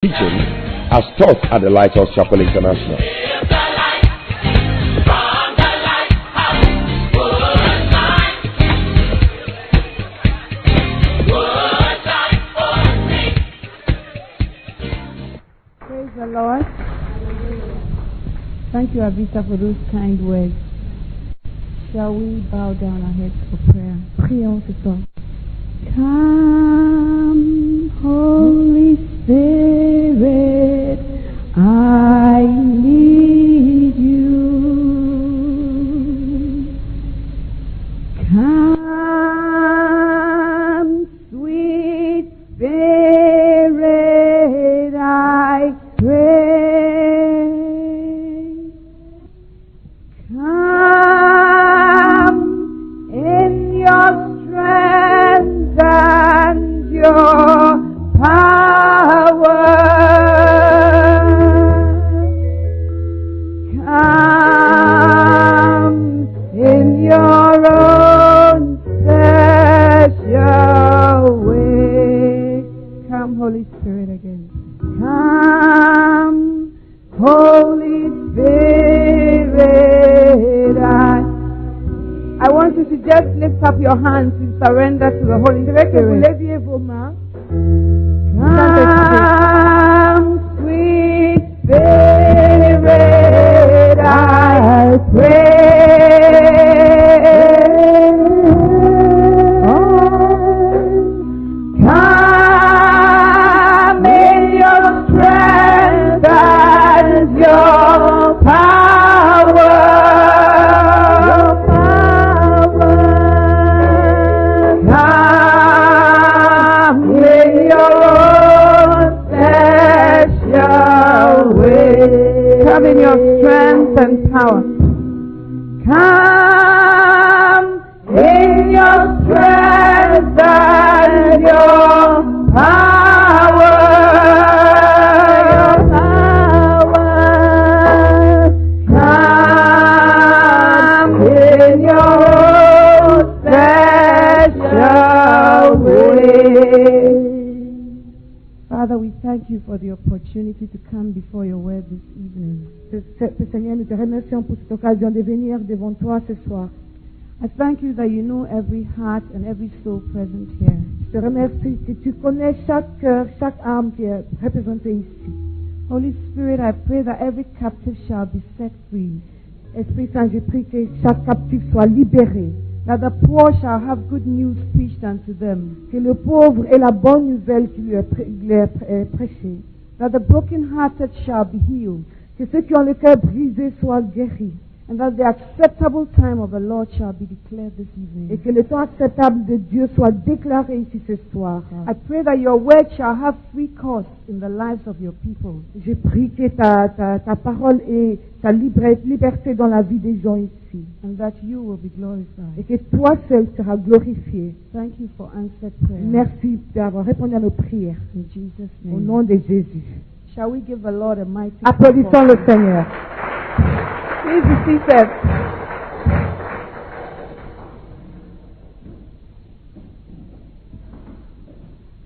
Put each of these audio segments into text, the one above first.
teaching as taught at the Lighthouse Chapel International. Praise the Lord. Thank you, Avita, for those kind words. Shall we bow down our heads for prayer? Prions ce soir. Come, Holy Spirit, I need you. Come, sweet Spirit, I pray. Come in your strength and your power. Come in your own special way. Come, Holy Spirit, again. Come, Holy Spirit. I want you to just lift up your hands and surrender to the Holy Spirit. Come, sweet Spirit, I pray. Come in your strength and your power. Come in your strength and power. Come in your strength and your power. Come in your special way. Father, we thank you for the opportunity to come before your word this evening. Seigneur, nous te remercions pour cette occasion de venir devant toi ce soir. I thank you that you know every heart and every soul present here. Je te remercie que tu connais chaque cœur, chaque âme qui est représentée ici. Holy Spirit, I pray that every captive shall be set free. Esprit Saint, je prie que chaque captif soit libéré. That the poor shall have good news preached unto them. Que le pauvre ait la bonne nouvelle qui lui est prêchée. That the broken-hearted shall be healed. Que ceux qui ont le cœur brisé soient guéris. And that the acceptable time of the Lord shall be declared this evening. Et que le temps acceptable de Dieu soit déclaré ici ce soir. I pray that your word shall have free course in the lives of your people. Je prie que ta parole ait ta liberté dans la vie des gens ici. And that you will be glorified. Et que toi seul seras glorifié. Thank you for answered prayer. Merci d'avoir répondu à nos prières. In Jesus' name. Au nom de Jésus. Shall we give the Lord a mighty applaudissons le Seigneur. Please be seated.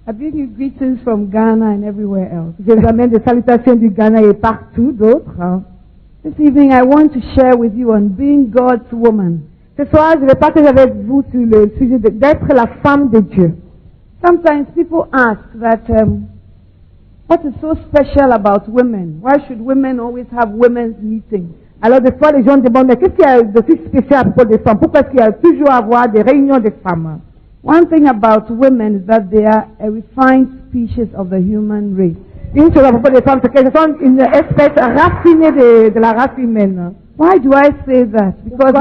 I bring you greetings from Ghana and everywhere else. Je vous amène des salutations du Ghana et partout d'autres. This evening I want to share with you on being God's woman. Ce soir, je vais partager avec vous sur le sujet d'être la femme de Dieu. Sometimes people ask that what is so special about women? Why should women always have women's meetings? Alors des fois les gens demandent mais qu'est-ce qu'il y a de si spécial à propos des femmes? Pourquoi est-ce qu'il y a toujours à avoir des réunions de femmes? One thing about women is that they are a refined species of the human race. Une chose à propos des femmes, c'est qu'elles sont une espèce raffinée de la race humaine. Why do I say that? Because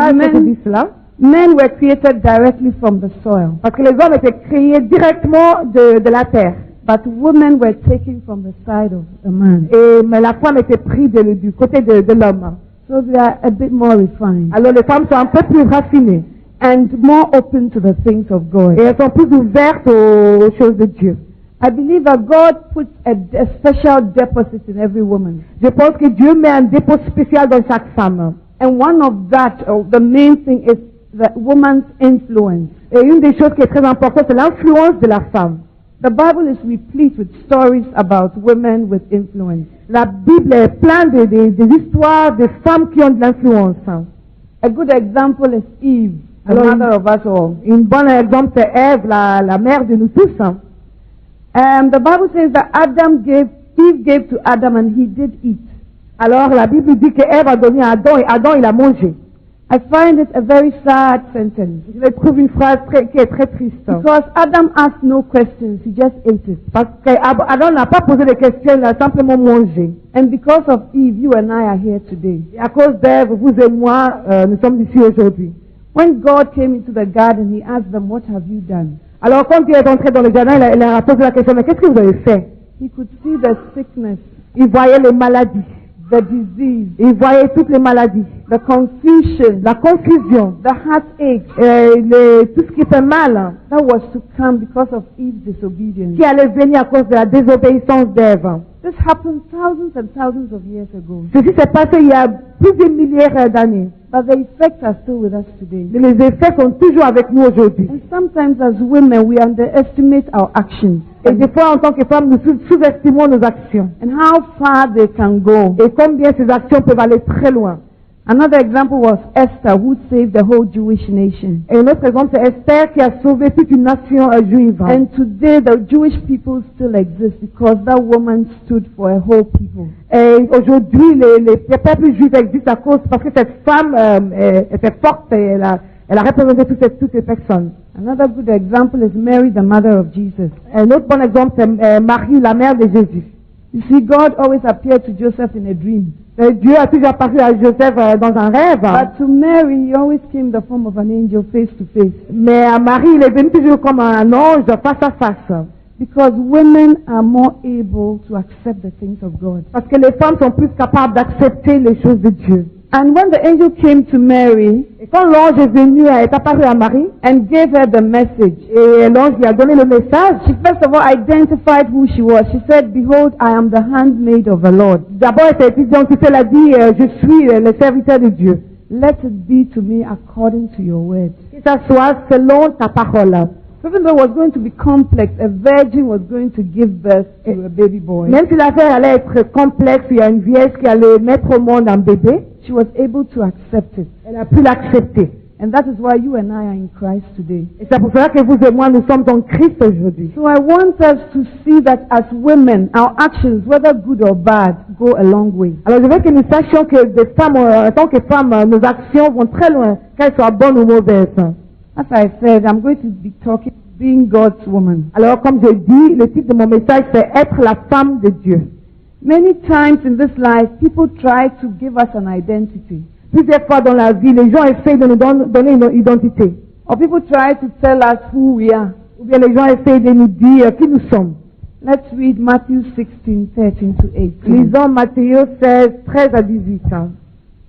men were created directly from the soil. Parce que les hommes étaient créés directement de la terre. But women were taken from the side of a man. Mais la femme était prise du côté de l'homme. So they are a bit more refined. Alors les femmes sont un peu plus raffinées. And more open to the things of God. Et elles sont plus ouvertes aux choses de Dieu. I believe that God puts a special deposit in every woman. Je pense que Dieu met un dépôt spécial dans chaque femme. And one of that, the main thing is the woman's influence. Et une des choses qui est très importante, c'est l'influence de la femme. The Bible is replete with stories about women with influence. La Bible est pleine des histoires de femmes qui ont de l'influence. A good example is Eve, the Alors, mother of us all. Une bonne exemple, c'est Ève, la mère de nous tous. The Bible says that Eve gave to Adam and he did eat. Alors la Bible dit que Ève a donné à Adam et Adam il a mangé. I find it a very sad sentence. Je trouve une phrase qui est très triste. Because Adam asked no questions, he just ate it. Parce qu'Adam n'a pas posé de questions, il a simplement mangé. And because of Eve, you and I are here today. Et à cause d'Ève, vous et moi, nous sommes ici aujourd'hui. When God came into the garden, he asked them, what have you done? Alors quand Dieu est entré dans le jardin, il leur a posé la question, mais qu'est-ce que vous avez fait? He could see the sickness, Il voyait les maladies, the disease, il voyait toutes les maladies, the confusion, la confusion, the heartache tout ce qui fait mal, that was to come because of Eve's disobedience. qui allait venir à cause de la désobéissance d'Ève. This happened thousands and thousands of years ago. Ceci s'est passé il y a plusieurs milliers d'années. But the effects are still with us today. Mais les effets sont toujours avec nous aujourd'hui. And sometimes as women, we underestimate our actions. Et des fois, en tant que femmes, nous sous-estimons nos actions. And how far they can go. Et combien ces actions peuvent aller très loin. Another example was Esther, who saved the whole Jewish nation. Et un autre exemple, c'est Esther qui a sauvé toute une nation juive. And today the Jewish people still exist because that woman stood for a whole people. Et aujourd'hui, les peuples juifs existent à cause, parce que cette femme était forte et elle a représenté toutes ces personnes. Another good example is Mary, the mother of Jesus. Un autre bon exemple, c'est Marie, la mère de Jésus. You see, God always appeared to Joseph in a dream. Dieu a toujours apparu à Joseph dans un rêve. But to Mary, he always came in the form of an angel face to face. Mais à Marie, il est venu toujours comme un ange face à face. Because women are more able to accept the things of God. Parce que les femmes sont plus capables d'accepter les choses de Dieu. And when the angel came to Mary, Et quand l'ange est venu, est apparu à Marie, and gave her the message, et l'ange lui a donné le message, she first of all identified who she was. She said, "Behold, I am the handmaid of the Lord. d'abord elle s'est identifiée, elle a dit, je suis le serviteur de Dieu. Let it be to me according to your word." Que ça soit selon ta parole. So even though it was going to be complex, a virgin was going to give birth to a baby boy. Même si l'affaire allait être complexe, il y a une vierge qui allait mettre au monde un bébé, She was able to accept it. elle a pu l'accepter. And that is why you and I are in Christ today. Et c'est pour cela que vous et moi, nous sommes en Christ aujourd'hui. So I want us to see that as women, our actions, whether good or bad, go a long way. Alors je veux que nous sachions que des femmes, en tant que femmes, nos actions vont très loin, qu'elles soient bonnes ou mauvaises. As I said, I'm going to be talking being God's woman. Alors comme je dis, le titre de mon message c'est être la femme de Dieu. Many times in this life, people try to give us an identity. Plusieurs fois dans la vie, les gens essaient de nous donner une identité. Or people try to tell us who we are. Ou bien les gens essaient de nous dire qui nous sommes. Let's read Matthew 16:13 to 18. Lisons Matthieu 16, 13 à 18.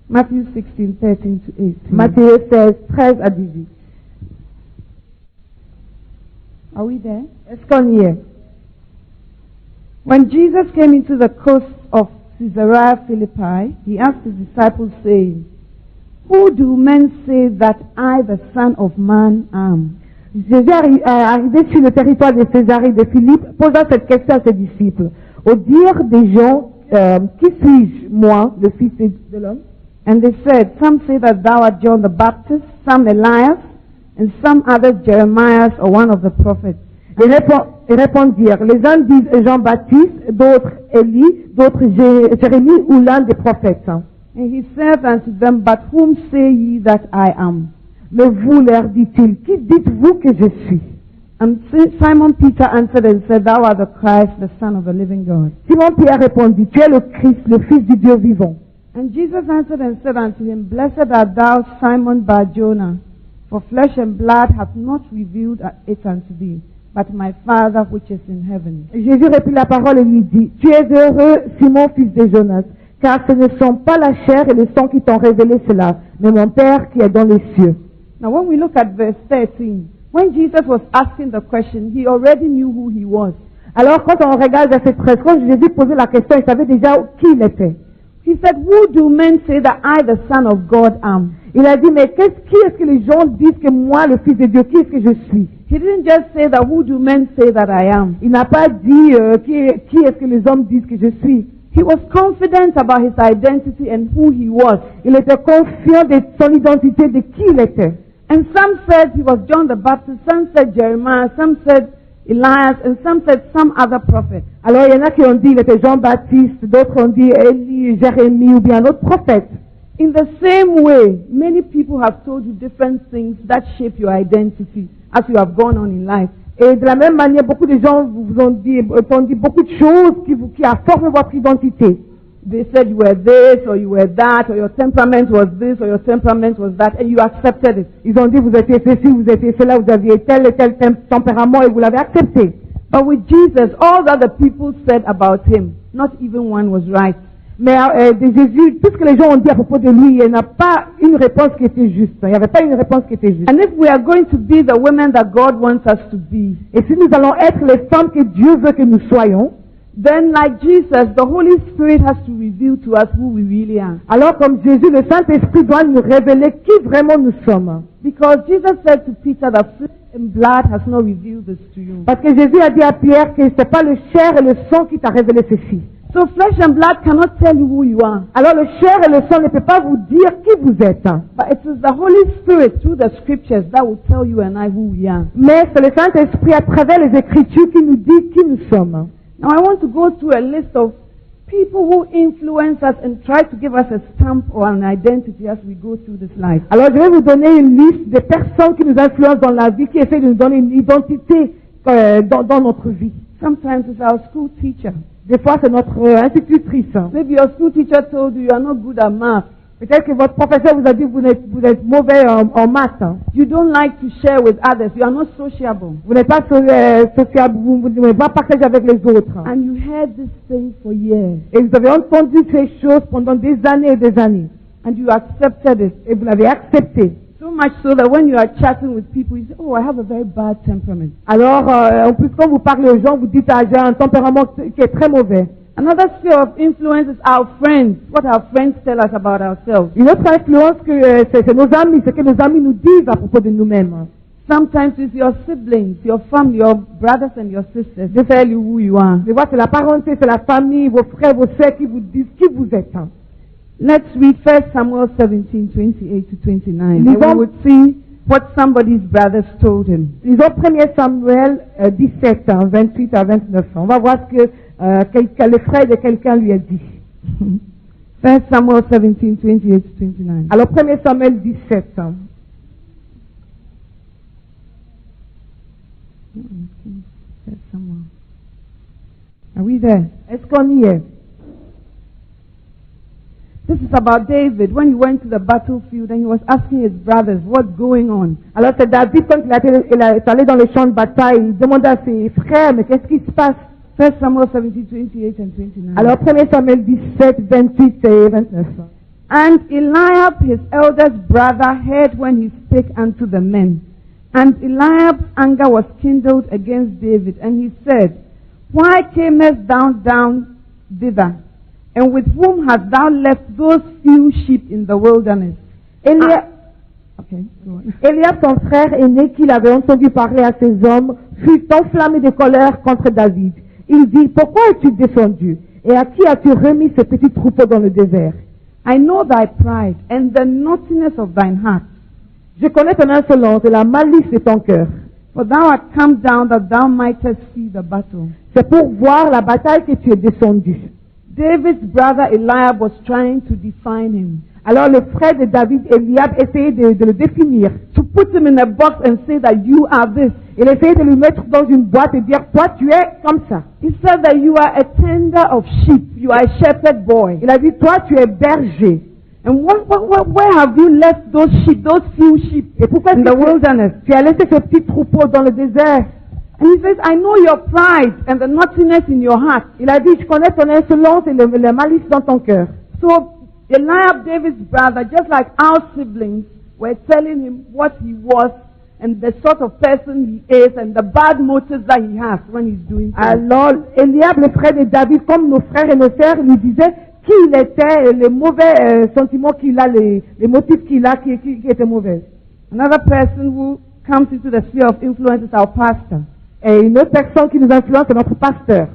Matthew 16:13 to 18. Matthieu 16, 13 à 18. Are we there? Est-ce qu'on y est? When Jesus came into the coast of Caesarea Philippi, he asked his disciples, saying, "Who do men say that I, the Son of Man, am?" Jésus arrivé sur le territoire de Césarée de Philippe, posa cette question à ses disciples. Au dire des gens, qui suis-je, moi, le Fils de l'homme? And they said, "Some say that thou art John the Baptist, some Elias, and some others Jeremiah or one of the prophets." Ils répondirent, les uns disent Jean-Baptiste, d'autres Élie, d'autres Jérémie ou l'un des prophètes. And he said unto them, "But whom say ye that I am?" Mais vous, leur dit-il, qui dites-vous que je suis? And Simon Peter answered and said, "Thou art the Christ, the Son of the living God." Simon-Pierre répondit, tu es le Christ, le Fils du Dieu vivant. And Jesus answered and said unto him, "Blessed art thou, Simon Bar-Jonah, for flesh and blood hath not revealed it unto thee, but my Father which is in heaven." Jésus reprit la parole et lui dit, tu es heureux, Simon, fils de Jonas, car ce ne sont pas la chair et le sang qui t'ont révélé cela, mais mon Père qui est dans les cieux. Now when we look at verse 13, when Jesus was asking the question, he already knew who he was. Alors quand on regarde verset 13, quand Jésus posait la question, il savait déjà qui il était. He He said, who do men say that I, the Son of God, am? Il a dit, mais qui est-ce que les gens disent que moi, le Fils de Dieu, qui est-ce que je suis? He didn't just say that, who do men say that I am? Il n'a pas dit qui est-ce que les hommes disent que je suis. He was confident about his identity and who he was. Il était confiant de son identité, de qui il était. And some said he was John the Baptist, some said Jeremiah, some said Elias, and some said some other prophet. Alors il y en a qui ont dit il était Jean-Baptiste, d'autres ont dit Élie, Jérémie ou bien un autre prophète. In the same way, many people have told you different things that shape your identity as you have gone on in life. Et de la même manière, beaucoup de gens vous ont dit beaucoup de choses qui a formé votre identité. They said you were this or you were that, or your temperament was this or your temperament was that, and you accepted it. Ils ont dit vous étiez ceci, vous étiez cela, vous aviez tel et tel tempérament et vous l'avez accepté. But with Jesus, all that the people said about him, not even one was right. Mais de Jésus, tout ce que les gens ont dit à propos de lui, il n'y a pas une réponse qui était juste. Il n'y avait pas une réponse qui était juste. And if we are going to be the women that God wants us to be, et si nous allons être les femmes que Dieu veut que nous soyons, then like Jesus, the Holy Spirit has to reveal to us who we really are. Alors comme Jésus, le Saint-Esprit doit nous révéler qui vraiment nous sommes. Because Jesus said to Peter that flesh and blood has not revealed this to you. Parce que Jésus a dit à Pierre que ce n'est pas le chair et le sang qui t'a révélé ceci. So flesh and blood cannot tell you who you are. Alors le chair et le sang ne peut pas vous dire qui vous êtes. But it is the Holy Spirit through the scriptures that will tell you and I who we are. Mais c'est le Saint-Esprit à travers les Écritures qui nous dit qui nous sommes. Now I want to go through a list of people who influence us and try to give us a stamp or an identity as we go through this life. Alors je vais vous donner une liste de personnes qui nous influencent dans la vie, qui essaient de nous donner une identité dans notre vie. Sometimes it's our school teacher. Des fois c'est notre institutrice. Maybe your school teacher told you are not good at math. Peut-être que votre professeur vous a dit que vous êtes mauvais en maths. You don't like to share with others. You are not sociable. Vous n'êtes pas sociable, vous ne voulez pas partager avec les autres. And you heard this thing for years. Et vous avez entendu ces choses pendant des années et des années. And you accepted it. Et vous l'avez accepté. So much so that when you are chatting with people, you say, oh, I have a very bad temperament. Alors, en plus, quand vous parlez aux gens, vous dites, ah, j'ai un tempérament qui est très mauvais. Another sphere of influence is our friends. What our friends tell us about ourselves. Une autre influence que c'est nos amis, c'est que nos amis nous disent à propos de nous-mêmes. Sometimes it's your siblings, your family, your brothers and your sisters. They tell you who you are. Je vois, c'est la parenté, c'est la famille, vos frères, vos sœurs qui vous disent qui vous êtes. Let's read 1 Samuel 17, 28 to 29. And we would see what somebody's brothers told him. Lisons 1 Samuel 17, 28 à 29. On va voir ce que le frère de quelqu'un lui a dit. 1 Samuel 17, 28 to 29. Alors 1 Samuel 17. Are we there? Est-ce qu'on y est? This is about David when he went to the battlefield and he was asking his brothers what's going on. Alors c'est David quand il est allé dans le champ de bataille, il demandait à ses frères, mais qu'est-ce qui se passe? 1 Samuel 17, 28 and 29. Alors 1 Samuel 17, 28 et 29. And Eliab, his eldest brother, heard when he spake unto the men. And Eliab's anger was kindled against David, and he said, Why camest thou down thither? And with whom hast thou left those few sheep in the wilderness? Eliab, son frère aîné, qu'il avait entendu parler à ses hommes, fut enflammé de colère contre David. Il dit, pourquoi es-tu descendu? Et à qui as-tu remis ce petit troupeau dans le désert? I know thy pride and the naughtiness of thine heart. Je connais ton insolence et la malice de ton cœur. For thou art come down that thou mightest see the battle. C'est pour voir la bataille que tu es descendu. David's brother Eliab was trying to define him. Alors le frère de David, Eliab, essayait de le définir. To put him in a box and say that you are this. Il essayait de lui mettre dans une boîte et dire, toi tu es comme ça. He said that you are a tender of sheep. You are a shepherd boy. Il a dit, toi tu es berger. And where have you left those sheep, those few sheep et pourquoi in the wilderness? Tu as laissé ce petit troupeau dans le désert. And he says, I know your pride and the naughtiness in your heart. Il a dit, je connais ton insolence et la malice dans ton cœur. So Eliab, David's brother, just like our siblings, were telling him what he was and the sort of person he is and the bad motives that he has when he's doing things. Alors, Eliab, le frère de David, comme nos frères et nos sœurs, lui disait qui il était, les mauvais sentiments qu'il a, les motifs qu'il a qui étaient mauvais. Another person who comes into the sphere of influence is our pastor. Et une autre personne qui nous influence est notre pasteur.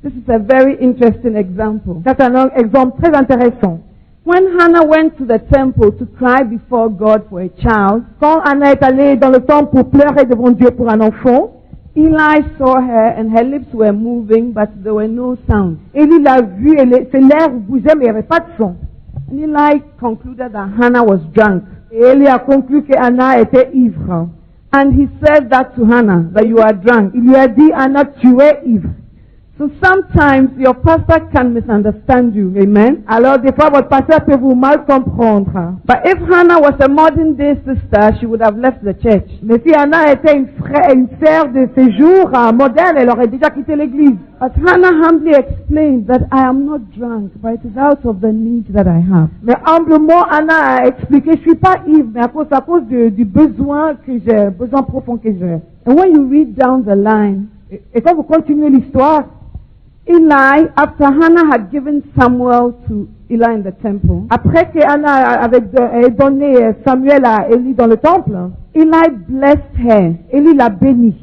This is a very interesting example. C'est un exemple très intéressant. When Hannah went to the temple to cry before God for a child, Quand Anna est allée dans le temple pour pleurer devant Dieu pour un enfant, Eli saw her and her lips were moving, but there were no sounds. Élie l'a vue et ses lèvres bougeaient mais il n'y avait pas de son. And Eli concluded that Hannah was drunk. Et Élie a conclu qu'Anna était ivre. And he said that to Hannah, that you are drunk. Il lui a dit, Anna, tu es ivre. So sometimes your pastor can misunderstand you, amen? Alors des fois votre pasteur peut vous mal comprendre. But if Hannah was a modern day sister, she would have left the church. Mais si Anna était une sœur de ces jours moderne, elle aurait déjà quitté l'église. But Hannah humbly explained that I am not drunk, but it is out of the need that I have. Mais humblement, Anna a expliqué, je suis pas ivre, mais à cause du besoin que j'ai, besoin profond que j'ai. And when you read down the line, Et quand vous continuez l'histoire, Eli, after Hannah had given Samuel to Eli in the temple, après que Anna avait donné Samuel à Élie dans le temple, Eli blessed her, Élie l'a béni.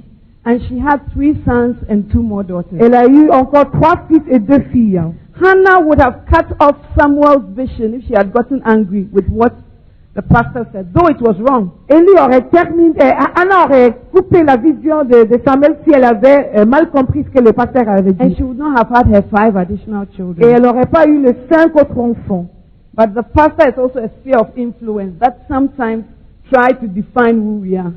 and she had 3 sons and 2 more daughters. Elle a eu encore 3 fils et 2 filles. Hannah would have cut off Samuel's vision if she had gotten angry with what the pastor said, though it was wrong. Élie aurait terminé, Anna aurait coupé la vision de Samuel si elle avait mal compris ce que le pasteur avait And dit. she would not have had her 5 additional Et children. elle n'aurait pas eu les 5 autres enfants. But the pastor is also a sphere of influence that sometimes try to define who we are.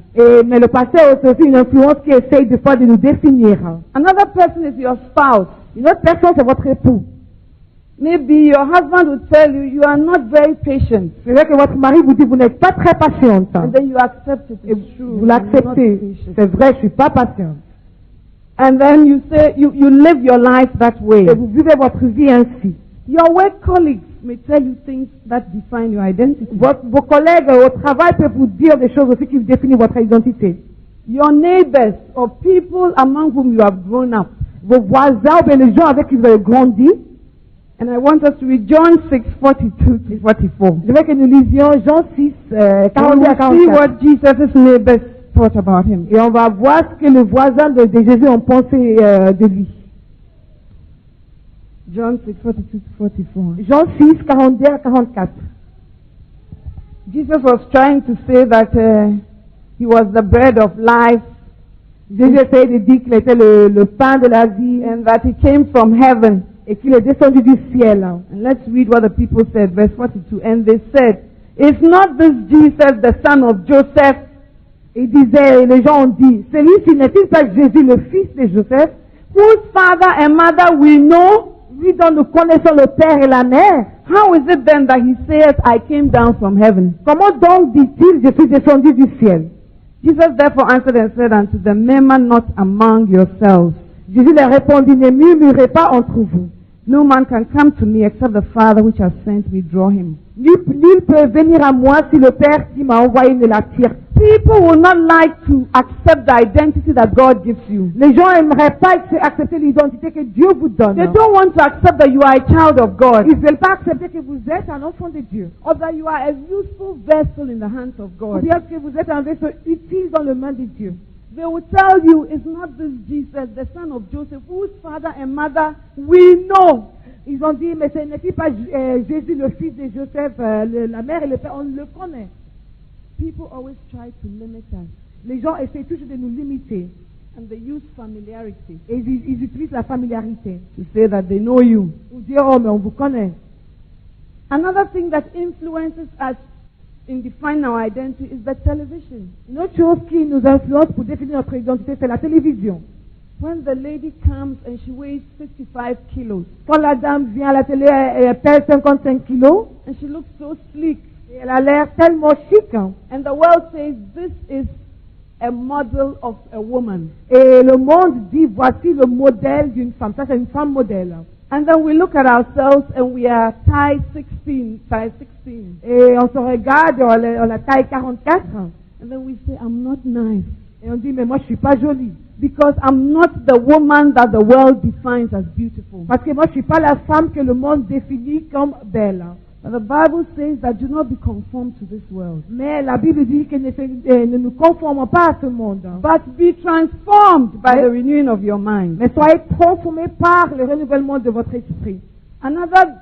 Mais le pasteur est aussi une influence qui essaye des fois de nous définir. Another person is your spouse. Une autre personne, c'est votre époux. Maybe your husband will tell you, you are not very patient. C'est vrai que votre mari vous dit, vous n'êtes pas très patiente. And then you accept it. Et It's true. vous I'm not l'acceptez. patient. C'est vrai, je suis pas patiente. And then you say, you live your life that way. Et vous vivez votre vie ainsi. Your work colleagues may tell you things that define your identity. Vos collègues au travail peuvent vous dire des choses aussi qui définissent votre identité. Your neighbors or people among whom you have grown up. Vos voisins ou bien les gens avec qui vous avez grandi. And I want us to read John 6:42 to 44. Je veux que nous lisions Jean 6, And 42 à we'll see 44. what Jesus' neighbors thought about him. Et on va voir ce que les voisins de Jésus ont pensé de lui. John 6:42 to 44. Jean 6, 42 à 44. Jesus was trying to say that he was the bread of life Jésus essayait de dire qu'il était le pain de la vie and that he came from heaven. et qu'il est descendu du ciel. And let's read what the people said, verse 42. And they said, is not this Jesus the son of Joseph? Il disait, les gens ont dit, celui-ci n'est-il pas Jésus, le fils de Joseph, Whose father and mother we know? lui dont nous connaissons le père et la mère? How is it then that he saith, I came down from heaven? Comment donc dit-il, je suis descendu du ciel? Jesus therefore answered and said unto them, murmur not among yourselves. Jésus leur répondit, ne murmurez pas entre vous. No man can come to me except the Father which has sent me draw him. Nul peut venir à moi si le Père qui m'a envoyé ne l'attire. People will not like to accept the identity that God gives you. Les gens n'aimeraient pas accepter l'identité que Dieu vous donne. They don't want to accept that you are a child of God, Ils ne veulent pas accepter que vous êtes un enfant de Dieu. or that you are a useful vessel in the hands of Ou God. bien que vous êtes un vaisseau utile dans les mains de Dieu. They will tell you, it's not this Jesus, the son of Joseph, whose father and mother we know. Ils ont dit, mais ce n'est pas Jésus, le fils de Joseph, la mère et le père, on le connaît. People always try to limit us, Les gens essaient toujours de nous limiter. and they use familiarity Et ils utilisent la familiarité. to say that they know you. Pour dire, oh, mais on vous connaît. Another thing that influences us in defining our identity is the television. Une autre chose qui nous influence pour définir notre identité, c'est la télévision. When the lady comes and she weighs 55 kilos, Quand la dame vient à la télé, elle pèse 55 kilos, and she looks so sleek, et elle a l'air tellement chic, hein. and the world says this is a model of a woman. Et le monde dit, voici le modèle d'une femme. Ça, c'est une femme modèle. And then we look at ourselves and we are size 16. Et on se regarde, on a taille 44, And then we say, I'm not nice. et on dit, mais moi, je suis pas jolie. Because I'm not the woman that the world defines as beautiful. Parce que moi, je suis pas la femme que le monde définit comme belle. But the Bible says that do not be conformed to this world, Mais la Bible dit que ne nous conformons pas à ce monde. but be transformed by the renewing of your mind. Mais soyez transformés par le renouvellement de votre esprit. Another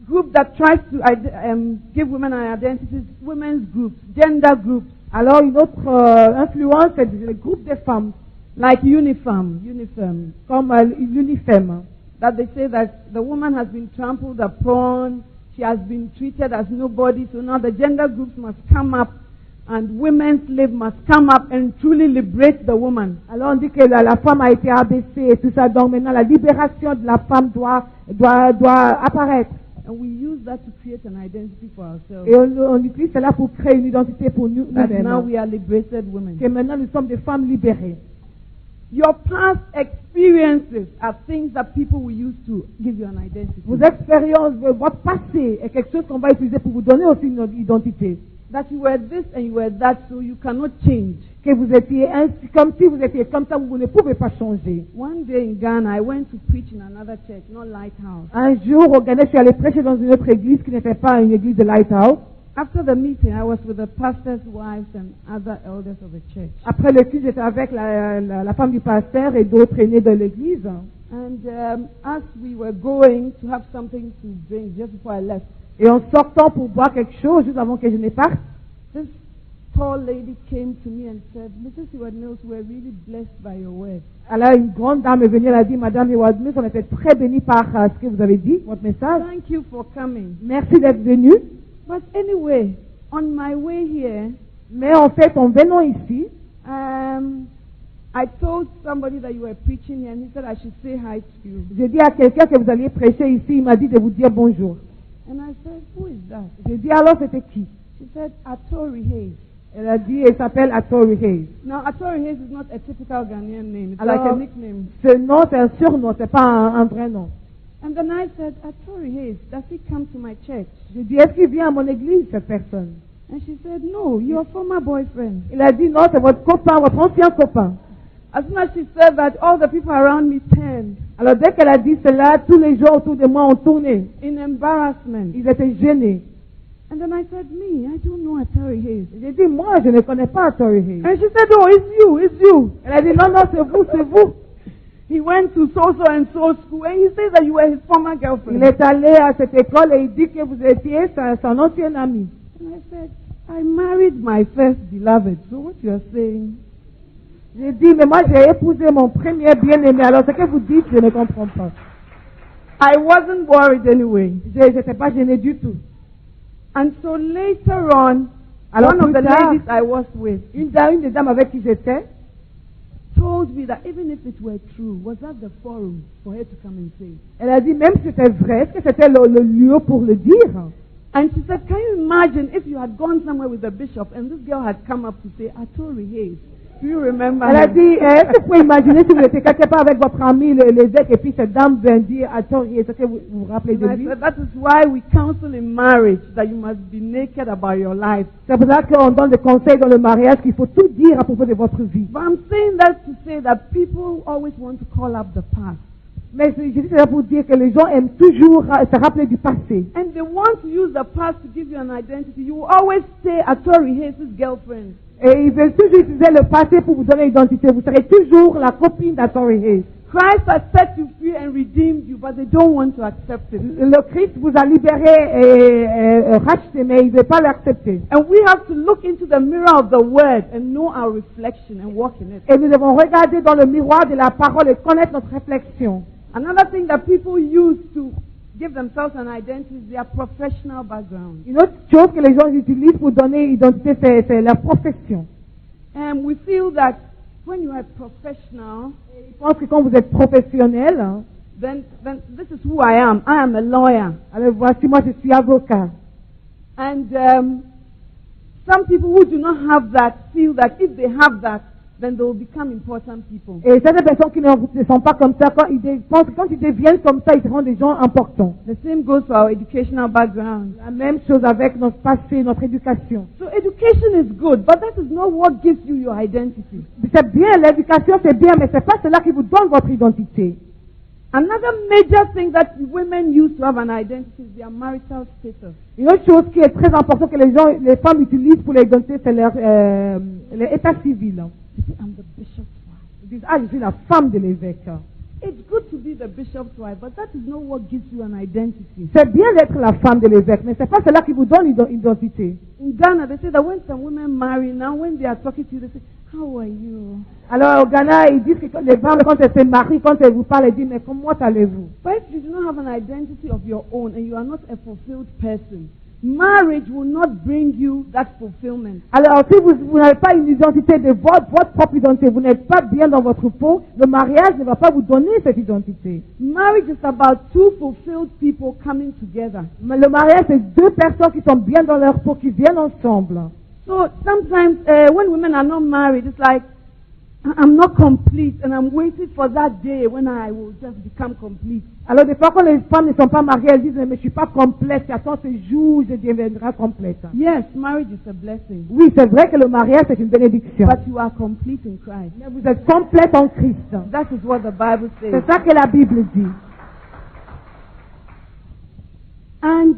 group that tries to give women an identity is women's groups, gender groups, Alors, une autre influence, c'est le groupe des femmes, like Unifem, comme l'UNIFEM. that they say that the woman has been trampled upon, she has been treated as nobody, so now the gender groups must come up and women's slave must come up and truly liberate the woman. Alors, on dit que la femme a été abaissée et tout ça, donc maintenant la libération de la femme doit apparaître. And we use that to create an identity for ourselves. Et on utilise cela pour créer une identité pour That now nous-mêmes. we are liberated women. Que maintenant nous sommes des femmes libérées. Your past experiences are things that people will use to give you an identity. Vos expériences, votre passé est quelque chose qu'on va utiliser pour vous donner aussi une identité. That you were this and you were that, so you cannot change. Que vous étiez ainsi, comme si vous étiez comme ça, vous ne pouvez pas changer. One day in Ghana, I went to preach in another church, not Lighthouse. Un jour, au Ghana, je suis allé prêcher dans une autre église qui n'était pas une église de Lighthouse. After the meeting, I was with the pastor's wives and other elders of the church. Après le culte, j'étais avec la femme du pasteur et d'autres aînés de l'église. And as we were going to have something to drink just before I left, Et en sortant pour boire quelque chose, juste avant que je ne parte, this tall lady came to me and said, Mrs. Ewart Mills, we're really blessed by your word. alors une grande dame est venue, elle a dit, Madame Ewart Mills, on était très bénis par ce que vous avez dit, votre message. Thank you for coming. Merci d'être venu. But anyway, on my way here, Mais en fait, en venant ici, I told somebody that you were preaching here, and he said I should say hi to you. j'ai dit à quelqu'un que vous alliez prêcher ici, il m'a dit de vous dire bonjour. And I said, who is that? J'ai dit, alors c'était qui? She said, Atori Hayes. Elle a dit, elle s'appelle Atori Hayes. Now, Atori Hayes is not a typical Ghanaian name. It's Alors, like a nickname. ce nom, c'est un surnom, c'est pas un vrai nom. And then I said, Atori Hayes, does he come to my church? J'ai dit, est-ce qu'il vient à mon église, cette personne? And she said, no, your former boyfriend. Il a dit, non, c'est votre copain, votre ancien copain. As soon as she said that, all the people around me turned Alors dès qu'elle a dit cela, tous les gens autour de moi ont tourné. in embarrassment. Ils étaient gênés. And then I said, me, I don't know Atori Hayes. J'ai dit, moi, je ne connais pas Tori Hayes. And she said, oh, it's you. Elle a dit, non, non, c'est vous, c'est vous. He went to so and so school, and he says that you were his former Il girlfriend. est allé à cette école et il dit que vous étiez son ancien ami. And I said, I married my first beloved. So what you are saying? J'ai dit, mais moi, j'ai épousé mon premier bien-aimé. Alors ce que vous dites, je ne comprends pas. I wasn't worried anyway. Je n'étais pas gênée du tout. And so later on, Alors one of plus the tard, ladies I was with une des dames avec qui j'étais told me that even if it were true, was that the forum for her to come and say? elle a dit, même si c'était vrai, est-ce que c'était le lieu pour le dire? And she said, can you imagine if you had gone somewhere with the bishop and this girl had come up to say, Atori Hayes? Do you remember Elle a him? dit, est-ce que vous pouvez imaginer si vous étiez quelque part avec votre ami, l'évêque, et puis cette dame vient dire, attends, est-ce que vous vous rappelez de And I lui? said, that is why we counsel in marriage that you must be naked about your life. C'est pour ça qu'on donne des conseils dans le mariage qu'il faut tout dire à propos de votre vie. But I'm saying that to say that people always want to call up the past. Mais je dis cela pour dire que les gens aiment toujours se rappeler du passé. And they want to use the past to give you an identity. You will always say Atori Hayes' girlfriend. Et ils veulent toujours utiliser le passé pour vous donner une identité. Vous serez toujours la copine d'Atori Hayes. Christ has set you free and redeemed you, but they don't want to accept it. Le Christ vous a libéré et racheté, mais ils ne veulent pas l'accepter. And we have to look into the mirror of the word and know our reflection and walk in it. Et nous devons regarder dans le miroir de la parole et connaître notre réflexion. Another thing that people use to give themselves an identity is their professional background. Une autre chose que les gens utilisent pour donner identité, c'est leur profession. And we feel that when you are professional, Ils pensent que quand vous êtes professionnel, hein, then this is who I am. I am a lawyer. alors voici, moi je suis avocat. And some people who do not have that feel that if they have that, then they will become important people. Et certaines personnes qui ne sont pas comme ça, quand ils deviennent comme ça, ils seront des gens importants. The same goes for our educational background. La même chose avec notre passé, notre éducation. So education is good, but that is not what gives you your identity. C'est bien, l'éducation c'est bien, mais c'est pas cela qui vous donne votre identité. Another major thing that women use to have an identity is their marital status. Une autre chose qui est très importante que les femmes utilisent pour l'identité, c'est leur état civil. You say, I'm the bishop's wife. Ils disent, je suis la femme de l'évêque. It's good to be the bishop's wife, but that is not what gives you an identity. C'est bien d'être la femme de l'évêque, mais c'est pas cela qui vous donne une identité. In Ghana, they say that when some women marry, now when they are talking to you, they say, how are you? Alors au Ghana, ils disent que les femmes, quand elles se marient, quand elles vous parlent, elles disent, mais comment allez-vous? But if you do not have an identity of your own and you are not a fulfilled person, marriage will not bring you that fulfillment. Alors si vous n'avez pas une identité de votre propre identité, vous n'êtes pas bien dans votre peau, le mariage ne va pas vous donner cette identité. Marriage is about two fulfilled people coming together. Mais le mariage, c'est deux personnes qui sont bien dans leur peau, qui viennent ensemble. So sometimes when women are not married, it's like, I'm not complete and I'm waiting for that day when I will just become complete. Alors des fois quand les femmes ne sont pas mariées, elles disent, mais je ne suis pas complète, j'attends ce jour où je deviendrai complète. Yes, marriage is a blessing. Oui, c'est vrai que le mariage c'est une bénédiction. But you are complete in Christ. Mais vous êtes complète en Christ. That is what the Bible says. C'est ça que la Bible dit. And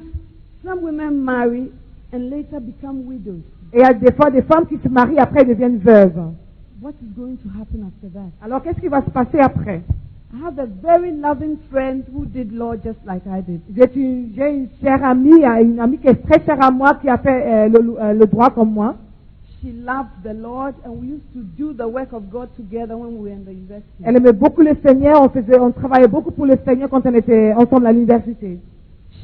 some women marry and later become widows. Et il y a des fois des femmes qui se marient, après elles deviennent veuves. What is going to happen after that? Alors qu'est-ce qui va se passer après? I have a very loving friend who did law just like I did. J'ai une chère amie, une amie qui est très chère à moi, qui a fait le droit comme moi. She loved the Lord and we used to do the work of God together when we were in the university. Elle aimait beaucoup le Seigneur, on travaillait beaucoup pour le Seigneur quand on était ensemble à l'université.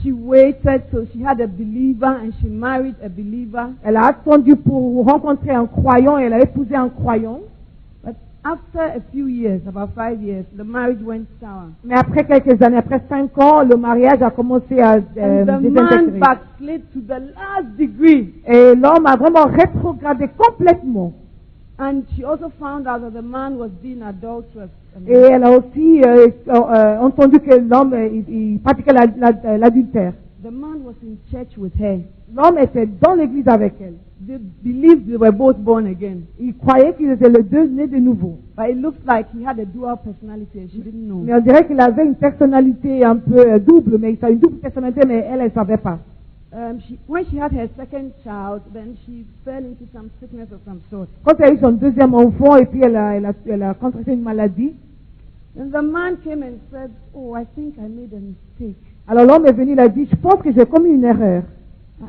She waited so she had a believer and she married a believer. Elle a attendu pour rencontrer un croyant et elle a épousé un croyant. But after a few years, about 5 years, the marriage went sour. Mais après quelques années, après 5 ans, le mariage a commencé à And the man désintégrer. backslid to the last degree. Et l'homme a vraiment rétrogradé complètement. And she also found out that the man was being adulterous. Et elle a aussi entendu que l'homme il pratiquait l'adultère. The man was in church with her. L'homme était dans l'église avec elle. They believed they were both born again. Il croyait qu'ils étaient les deux nés de nouveau. But it looked like he had a dual personality and she didn't know. Mais on dirait qu'il avait une personnalité un peu double, mais il a une double personnalité, mais elle ne savait pas. When she had her second child, then she fell into some sickness of some sort. Quand elle a eu son deuxième enfant et puis elle a contracté une maladie, And the man came and said, oh, I think I made a mistake. alors l'homme est venu, il a dit, je pense que j'ai commis une erreur.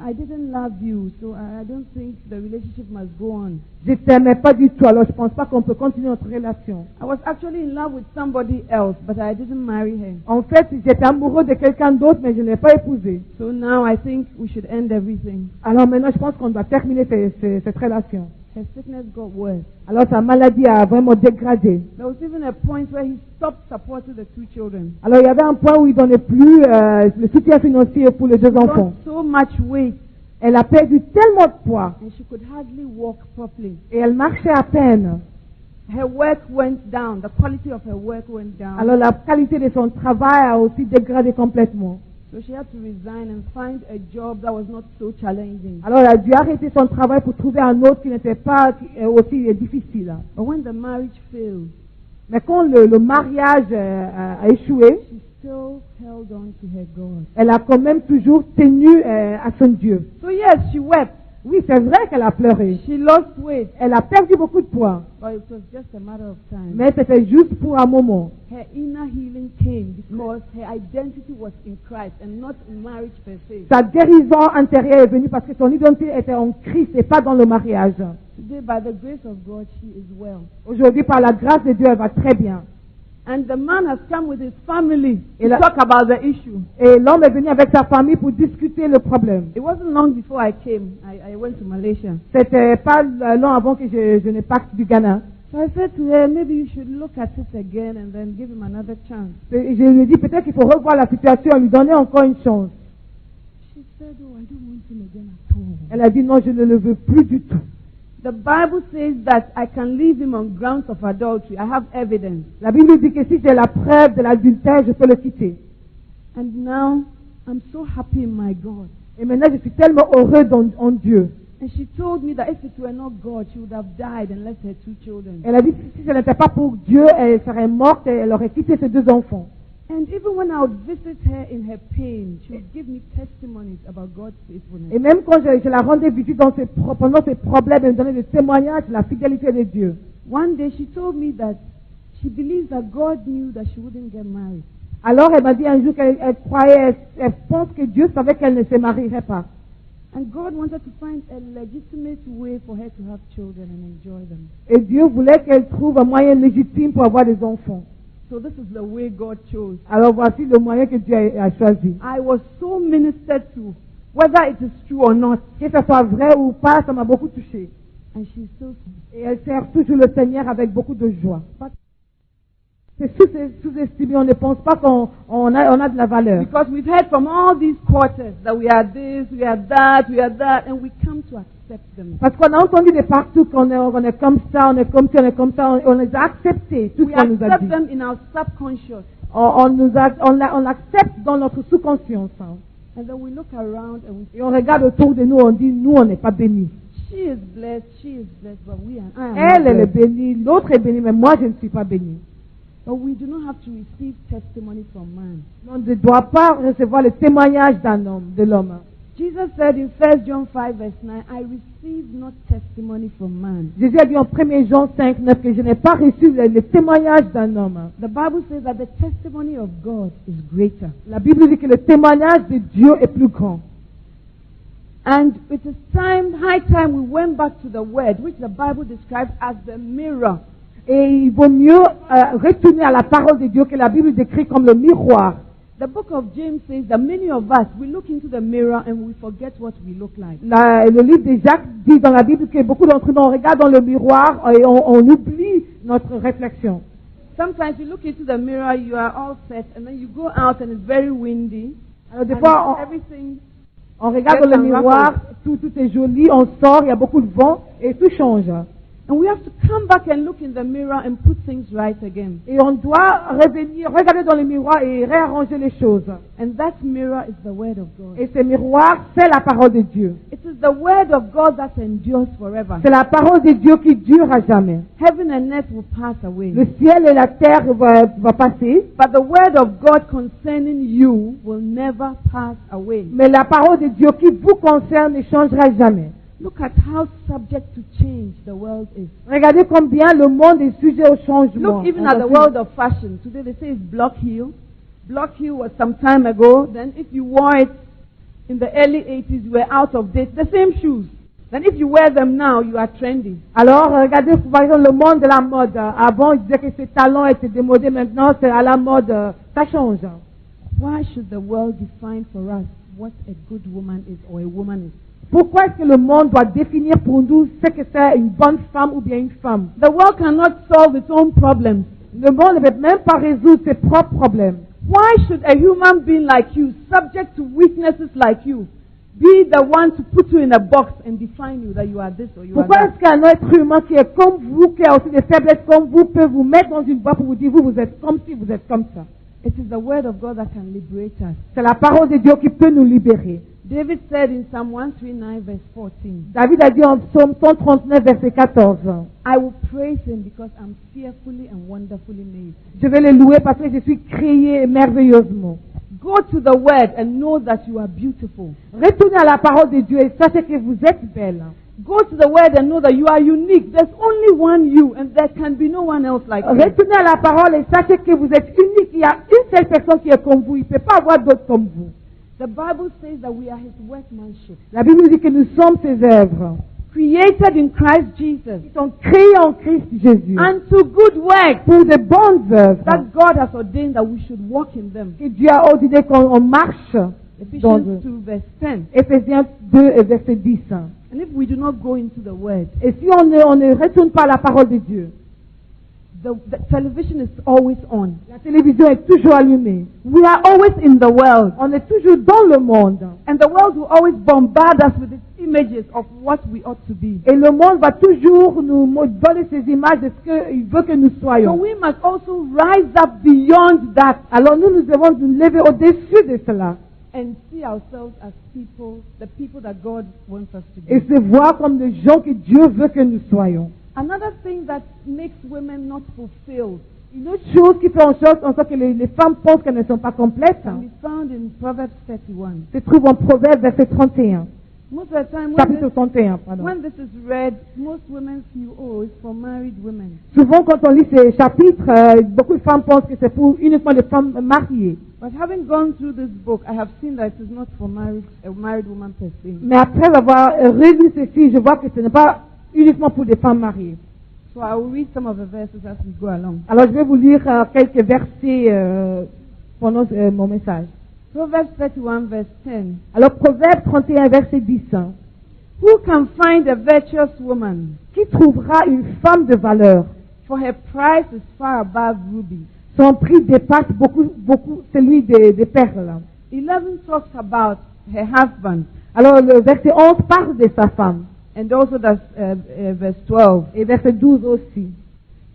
I didn't love you, so I don't think the relationship must go on. Je ne t'aimais pas du tout, alors je ne pense pas qu'on peut continuer notre relation. I was actually in love with somebody else, but I didn't marry her. En fait, j'étais amoureux de quelqu'un d'autre, mais je ne l'ai pas épousé. So now I think we should end everything. Alors maintenant, je pense qu'on doit terminer cette relation. Her sickness got worse. Alors sa maladie a vraiment dégradé. There was even a point where he stopped supporting the 2 children. Alors il y avait un point où il ne donnait plus le soutien financier pour les 2 She enfants. lost so much weight Elle a perdu tellement de poids and she could hardly walk properly. et elle marchait à peine. Her work went down. The quality of her work went down. Alors la qualité de son travail a aussi dégradé complètement. So she had to resign and find a job that was not so challenging. Alors elle a dû arrêter son travail pour trouver un autre qui n'était pas aussi difficile. But when the marriage failed, Mais quand le mariage a échoué, she still held on to her God. elle a quand même toujours tenu à son Dieu. So yes, she wept. Oui, c'est vrai qu'elle a pleuré. She lost weight, Elle a perdu beaucoup de poids. but it was just a matter of time. Mais c'était juste pour un moment. Her inner healing came because her identity was in Christ and not in marriage per se. Sa guérison intérieure est venue parce que son identité était en Christ et pas dans le mariage. Today, by the grace of God, she is well. Aujourd'hui, par la grâce de Dieu, elle va très bien. And the man has come with his family to Et la- talk about the issue. Et l'homme est venu avec sa famille pour discuter le problème. It wasn't long before I came. I went to Malaysia. C'était pas long avant que je ne parte du Ghana. So I said to her, maybe you should look at it again and then give him another chance. Et je lui ai dit peut-être qu'il faut revoir la situation et lui donner encore une chance. She said, oh, I don't want him again at all. Elle a dit non, je ne le veux plus du tout. The Bible says that I can leave him on grounds of adultery. I have evidence. La Bible dit que si j'ai la preuve de l'adultère, je peux le quitter. And now I'm so happy in my God. Et maintenant, je suis tellement heureux en Dieu. And she told me that if it were not God, she would have died and left her 2 children. Elle a dit que si ce n'était pas pour Dieu, elle serait morte et elle aurait quitté ses 2 enfants. And even when I would visit her in her pain, she would give me testimonies about God's faithfulness. Et même quand je la rendais visite pendant ses problèmes, elle me donnait des témoignages de la fidélité de Dieu. One day she told me that she believes that God knew that she wouldn't get married. Alors elle m'a dit un jour qu'elle croyait, elle pense que Dieu savait qu'elle ne se marierait pas. And God wanted to find a legitimate way for her to have children and enjoy them. Et Dieu voulait qu'elle trouve un moyen légitime pour avoir des enfants. So this is the way God chose. Alors voici le moyen que Dieu a choisi. I was so ministered to, whether it is true or not. Que ce soit vrai ou pas, ça m'a beaucoup touché. And she's still. Et elle sert toujours le Seigneur avec beaucoup de joie. C'est sous-estimé, on ne pense pas qu'on a de la valeur. Because we've heard from all these quarters that we are this, we are that, and we come to accept them. Parce qu'on a entendu de partout qu'on est comme ça, on est comme ça, on est comme ça, on les a acceptés, tout ce We qu'on nous a accept dit. them in our subconscious. On l'accepte dans notre sous-conscience. Hein. And then we look around and we Et on regarde autour de nous, on dit, nous, on n'est pas bénis. she is blessed, but I am not Elle est blessed. bénie, l'autre est bénie, mais moi, je ne suis pas bénie. But we do not have to receive testimony from man. On ne doit pas recevoir le témoignage d'un homme, de l'homme. Jesus said in 1 John 5 verse 9, I receive not testimony from man. Jésus a dit en 1 Jean 5, 9 que je n'ai pas reçu le témoignage d'un homme. The Bible says that the testimony of God is greater. La Bible dit que le témoignage de Dieu est plus grand. And it is high time we went back to the word, which the Bible describes as the mirror. Et il vaut mieux retourner à la parole de Dieu que la Bible décrit comme le miroir. The book of James says that many of us, we look into the mirror and we forget what we look like. Le livre de Jacques dit dans la Bible que beaucoup d'entre nous, on regarde dans le miroir et on oublie notre réflexion. Sometimes you look into the mirror, you are all set, and then you go out and it's very windy. Alors des And fois, everything. on regarde dans le miroir, tout est joli, on sort, il y a beaucoup de vent et tout change. And we have to come back and look in the mirror and put things right again. Et on doit revenir, regarder dans le miroir et réarranger les choses. And that mirror is the word of God. Et ce miroir, c'est la parole de Dieu. It is the word of God that endures forever. C'est la parole de Dieu qui dure à jamais. Heaven and earth will pass away. Le ciel et la terre va passer, But the word of God concerning you will never pass away. mais la parole de Dieu qui vous concerne ne changera jamais. Look at how subject to change the world is. Regardez combien le monde est sujet au changement. Look even at the world of fashion. Today they say it's block heel. Block heel was some time ago. Then if you wore it in the early 80s, you were out of date. The same shoes. Then if you wear them now, you are trendy. Alors, regardez par exemple le monde de la mode. Avant, ils disaient que ces talons étaient démodés. Maintenant, c'est à la mode. Ça change. Why should the world define for us what a good woman is or a woman is? Pourquoi est-ce que le monde doit définir pour nous ce que c'est une bonne femme ou bien une femme? The world cannot solve its own problems. Le monde ne peut même pas résoudre ses propres problèmes. Why should a human being like you, subject to weaknesses like you, be the one to put you in a box and define you that you are this or you Pourquoi are est-ce qu'un être humain qui est comme vous, qui a aussi des faiblesses comme vous, peut vous mettre dans une boîte pour vous dire vous êtes comme ci, vous êtes comme ça? that? It is the word of God that can liberate us. C'est la parole de Dieu qui peut nous libérer. David said in Psalm 139 verse 14, David a dit en Psaume 139 verset 14, I will praise him because I'm fearfully and wonderfully made. je vais le louer parce que je suis créé merveilleusement. Go to the word and know that you are beautiful. Retournez à la parole de Dieu et sachez que vous êtes belle. Go to the word and know that you are unique. There's only one you and there can be no one else like you. Retournez à la parole et sachez que vous êtes unique. Il y a une seule personne qui est comme vous. Il ne peut pas avoir d'autres comme vous. The Bible says that we are his workmanship, La Bible dit que nous sommes ses œuvres. created in Christ Jesus Ils sont créés en Christ Jésus. unto good works Pour de bonnes œuvres. that God has ordained that we should walk in them. Que Dieu a ordonné qu'on marche. Dans Ephesians 2 verse 10. Éphésiens 2 et verset 10. And if we do not go into the word, Et si on ne retourne pas à la parole de Dieu, the television is always on. la télévision est toujours allumée. We are always in the world. On est toujours dans le monde. And the world will always bombard us with its images of what we ought to be. Et le monde va toujours nous donner ces images de ce qu'il veut que nous So soyons. we must also rise up beyond that Alors nous devons nous lever au-dessus de cela and see ourselves as people, the people that God wants us to et be. se voir comme les gens que Dieu veut que nous soyons. Another thing that makes women not fulfilled Une autre chose qui fait en sorte que les femmes pensent qu'elles ne sont pas complètes can be found in Proverbs 31. se trouve en Proverbe verset 31. Most of the time, Chapitre 31, pardon. when this is read, most women feel, oh, it's for married women. Souvent, quand on lit ces chapitres, beaucoup de femmes pensent que c'est pour uniquement les femmes mariées. But having gone through this book, I have seen that it is not for a married woman per se. Mais après avoir relu ceci, je vois que ce n'est pas uniquement pour des femmes mariées. So I will read some of the verses as we go along. Alors, je vais vous lire quelques versets pendant mon message. Proverbs 31 verse 10. Alors, Proverbe 31, verset 10. Who can find a virtuous woman? Qui trouvera une femme de valeur? For her price is far above rubies. Son prix dépasse beaucoup celui des perles. 11 talks about her husband. Alors, le verset 11 parle de sa femme. And also that's verse 12. Et verset 12 aussi.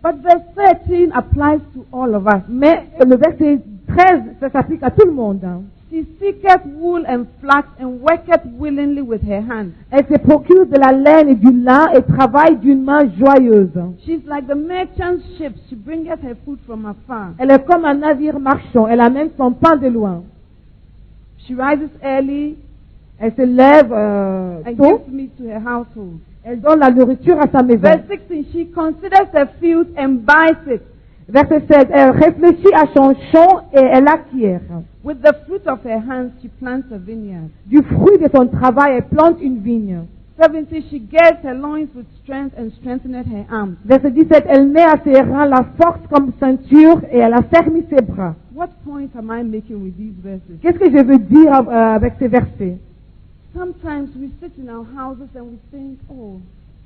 But verse 13 applies to all of us. Mais le verset 13, ça s'applique à tout le monde. She seeketh wool and flax and worketh willingly with her hands. Elle se procure de la laine et du lin et travaille d'une main joyeuse. She's like the merchant ship. She bringeth her food from afar. Elle est comme un navire marchand. Elle amène son pain de loin. She rises early Elle se lève and tôt. gives meat to her household. Elle donne la nourriture à sa maison. Verse 16, she considers her field and buys it. Verset 16, elle réfléchit à son champ et elle l'acquiert. With the fruit of her hands, she plants a vineyard. Du fruit de son travail, elle plante une vigne. 17, she girds her loins with strength and strengtheneth her arms. Verset 17, elle met à ses reins la force comme ceinture et elle affermit ses bras. What point am I making with these verses? Qu'est-ce que je veux dire avec ces versets? Sometimes we sit in our houses and we think, oh,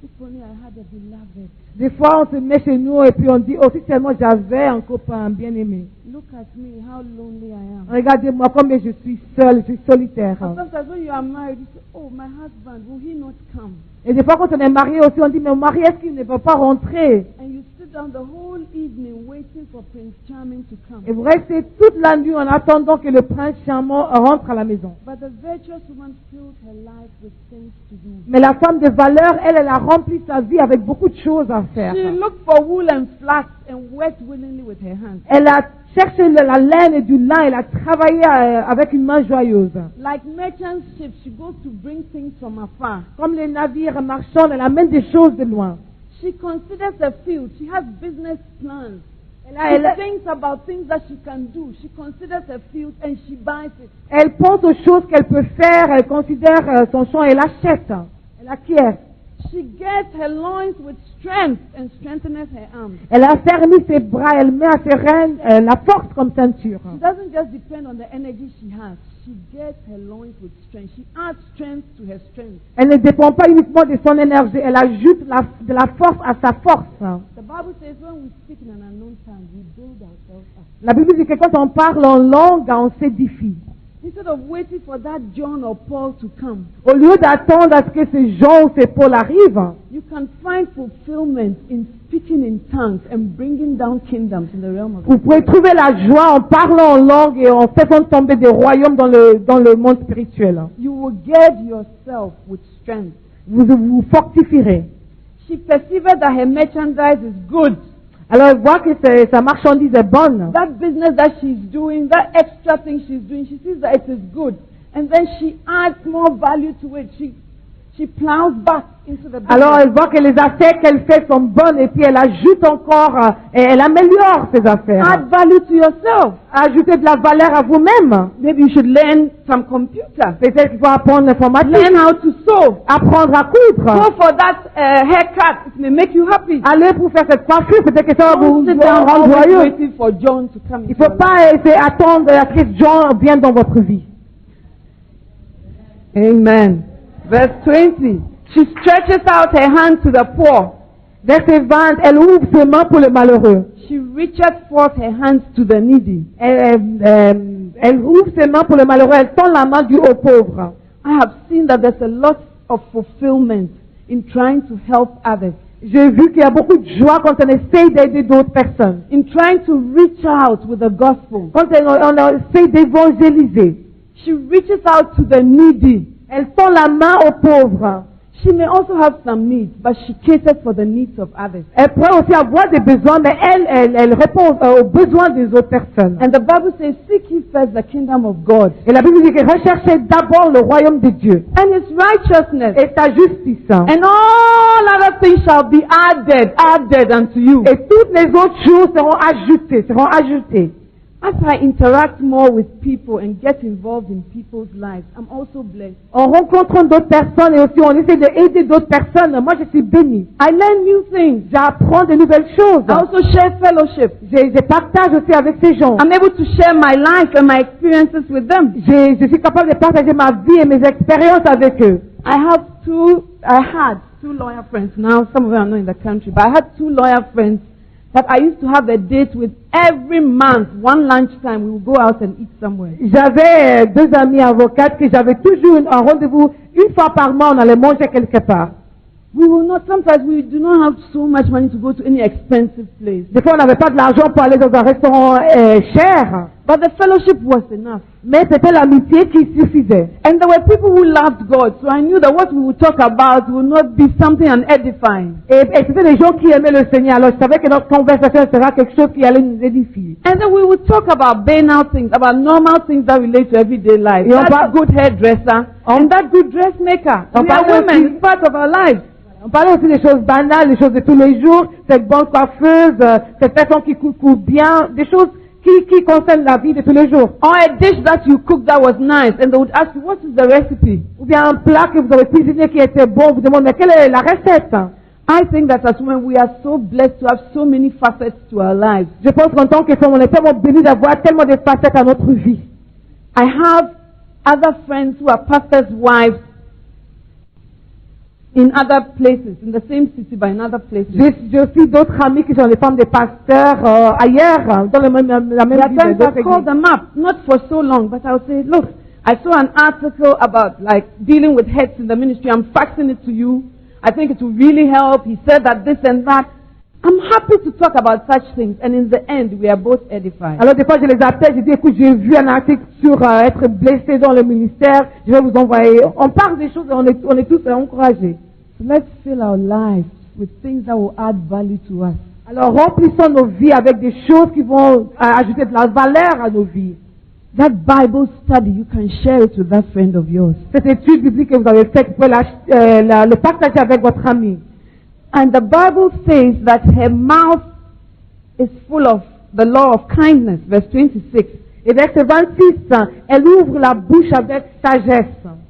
if only I had a beloved. Des fois, on se met chez nous et puis on dit, oh, si seulement j'avais un copain bien aimé. Look at me, how lonely I am. Regardez-moi combien je suis seule, je suis solitaire. And sometimes when you are married, you say, oh, my husband, will he not come? Et des fois, quand on est marié aussi, on dit, mais mon mari, est-ce qu'il ne va pas rentrer? And you sit down the whole evening waiting for Prince Charming to come. Et vous restez toute la nuit en attendant que le prince charmant rentre à la maison. But the virtuous woman fills her life with things to do. Mais la femme de valeur, elle a rempli sa vie avec beaucoup de choses à faire. She looked for wool and flax and worked willingly with her hands. Elle a cherché la laine et du lin, elle a travaillé avec une main joyeuse. Like merchant ships, she goes to bring things from afar. Comme les navires marchands, elle amène des choses de loin. She considers the field. She has business plans. Elle, She thinks about things that she can do. She considers her field and she buys it. elle pense aux choses qu'elle peut faire, elle considère son champ, elle achète, elle acquiert. She gets her loins with strength and strengthens her arms. Elle affermit ses bras, elle met à ses reins la force comme ceinture. She doesn't just depend on the energy she has. She gets her loins with strength. She adds strength to her strength. Elle ne dépend pas uniquement de son énergie, elle ajoute de la force à sa force. The Bible says when we speak in an unknown tongue, we build ourselves up. La Bible dit que quand on parle en langue, on s'édifie. Instead of waiting for that John or Paul to come, Au lieu d'attendre à ce que ces Jean ou ces Paul arrivent, you can find fulfillment in speaking in tongues and bringing down kingdoms in the realm of vous the pouvez trouver la joie en parlant en langue et en faisant tomber des royaumes dans le monde spirituel. You will gird yourself with strength. Vous vous fortifierez. She perceived that her merchandise is good. Alors elle voit que sa marchandise est bonne. That business that she's doing, that extra thing she's doing, she sees that it is good. And then she adds more value to it. She plows back into the business. Alors elle voit que les affaires qu'elle fait sont bonnes et puis elle ajoute encore et elle améliore ses affaires. Add value to yourself. Ajoutez de la valeur à vous-même. Maybe you should learn some computer. Peut-être qu'il faut apprendre l'informatique. Learn how to sew. Apprendre à coudre. Go for that haircut. It may make you happy. Allez pour faire cette coiffure, peut-être que ça va vous Don't sit down rendre always joyeux. waiting for John to come Il into ne your faut pas essayer attendre à ce que Jean vienne dans votre vie. Amen. Verse 20. She stretches out her hand to the poor. Verset 20, elle ouvre ses mains pour le malheureux. She reaches forth her hands to the needy. Elle ouvre ses mains pour le malheureux, elle tend la main du au pauvre. I have seen that there's a lot of fulfillment in trying to help others, J'ai vu qu'il y a beaucoup de joie quand on essaye d'aider d'autres personnes. in trying to reach out with the gospel. Quand on essaye d'évangéliser. She reaches out to the needy. Elle tend la main aux pauvres. She may also have some needs, but she caters for the needs of others. Elle pourrait aussi avoir des besoins, mais elle répond aux besoins des autres personnes. And the Bible says, seek ye first the kingdom of God Et la Bible dit que recherchez d'abord le royaume de Dieu and his righteousness, et sa justice. and all other things shall be added unto you. Et toutes les autres choses seront ajoutées. As I interact more with people and get involved in people's lives, I'm also blessed. En rencontrant d'autres personnes et aussi on essaie d'aider d'autres personnes, moi je suis bénie. I learn new things. J'apprends de nouvelles choses. I also share fellowship. Je partage aussi avec ces gens. I'm able to share my life and my experiences with them. Je suis capable de partager ma vie et mes expériences avec eux. I had two lawyer friends. Now some of them are not in the country, but I had two lawyer friends that I used to have a date with every month. One lunchtime, we would go out and eat somewhere. J'avais deux amis avocates que j'avais toujours un rendez-vous une fois par mois, on allait manger quelque part. Sometimes we do not have so much money to go to any expensive place. Des fois, on n'avait pas de l'argent pour aller dans un restaurant cher. But the fellowship was enough. Mais c'était l'amitié qui suffisait. And there were people who loved God, so I knew that what we would talk about would not be something unedifying. Et c'était des gens qui aimaient le Seigneur. Alors, je savais que notre conversation sera quelque chose qui allait nous édifier. And then we would talk about banal things, about normal things that relate to everyday life. Et on That good hairdresser and that good dressmaker. We are women, it's part of our lives. On parlait aussi des choses banales, des choses de tous les jours, cette bonne coiffeuse, cette personne qui coupe bien, des choses qui concernent la vie de tous les jours. Or a dish that you cooked that was nice, and they would ask you, what is the recipe? Ou bien un plat que vous avez cuisiné qui était bon, vous demandez, mais quelle est la recette? I think that as women, we are so blessed to have so many facets to our lives. Je pense qu'en tant que femme, on est tellement bénis d'avoir tellement de facettes à notre vie. I have other friends who are pastors' wives in other places, in the same city, but in other places. J'ai aussi d'autres amis qui sont des femmes de pasteurs ailleurs, dans la même ville. I call them up, not for so long, but I would say, look, I saw an article about like dealing with heads in the ministry. I'm faxing it to you. I think it will really help. He said that this and that. I'm happy to talk about such things, and in the end, we are both edified. Alors des fois, je les appelle, je dis, écoute, j'ai vu un article sur être blessé dans le ministère, je vais vous envoyer. On parle des choses et on est tous encouragés. So let's fill our lives with things that will add value to us. Alors remplissons nos vies avec des choses qui vont ajouter de la valeur à nos vies. That Bible study, you can share it with that friend of yours. Cette étude biblique que vous avez faite, vous pouvez le partager avec votre ami. And the Bible says that her mouth is full of the law of kindness, verse 26. Et verset 26, elle ouvre la bouche avec sagesse.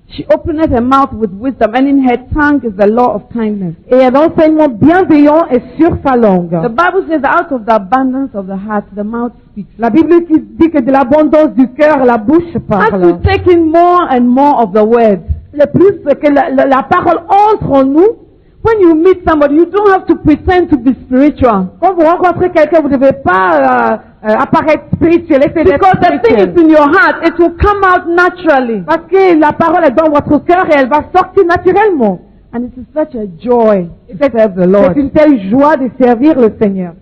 She openeth her mouth with wisdom, and in her tongue is the law of kindness. Et un enseignement bienveillant est sur sa langue. The Bible says that out of the abundance of the heart, the mouth speaks. La Bible dit que de l'abondance du cœur, la bouche As parle. you take in more and more of the word, Le plus que la parole entre en nous, when you meet somebody, you don't have to pretend to be spiritual. quand vous rencontrez quelqu'un, vous ne devez pas apparaître spirituel. Because the thing is in your heart, it will come out naturally. Parce que la parole est dans votre cœur et elle va sortir naturellement. And it is such a joy to serve the Lord. C'est une telle joie de servir le Seigneur.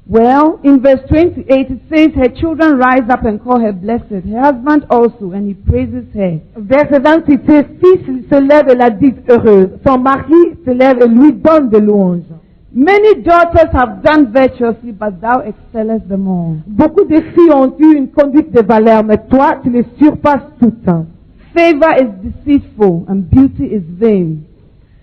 Well, in verse 28 it says, her children rise up and call her blessed, her husband also, and he praises her. Verset 28, ses fils se lèvent et la disent heureuse. Son mari se lève et lui donne de louanges. Many daughters have done virtuously, but thou excellest them all. Beaucoup de filles ont eu une conduite de valeur, mais toi, tu les surpasses toutes. Favor is deceitful, and beauty is vain.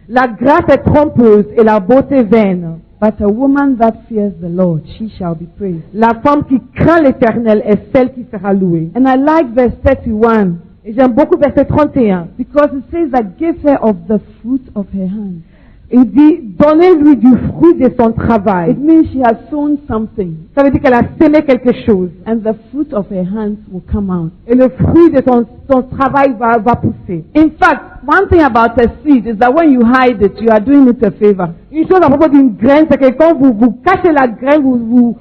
La grâce est trompeuse et la beauté vaine. But a woman that fears the Lord, she shall be praised. La femme qui craint l'Éternel est celle qui sera louée. And I like verse 31. Et j'aime beaucoup verset 31. Because it says that give her of the fruit of her hand. Il dit, donnez-lui du fruit de son travail. It means she has sown something, Ça veut dire qu'elle a semé quelque chose. and the fruit of her hands will come out. Et le fruit de son travail va pousser. In fact, one thing about a seed is that when you hide it, you are doing it a favor. Une chose à propos d'une graine, c'est que quand vous cachez la graine, vous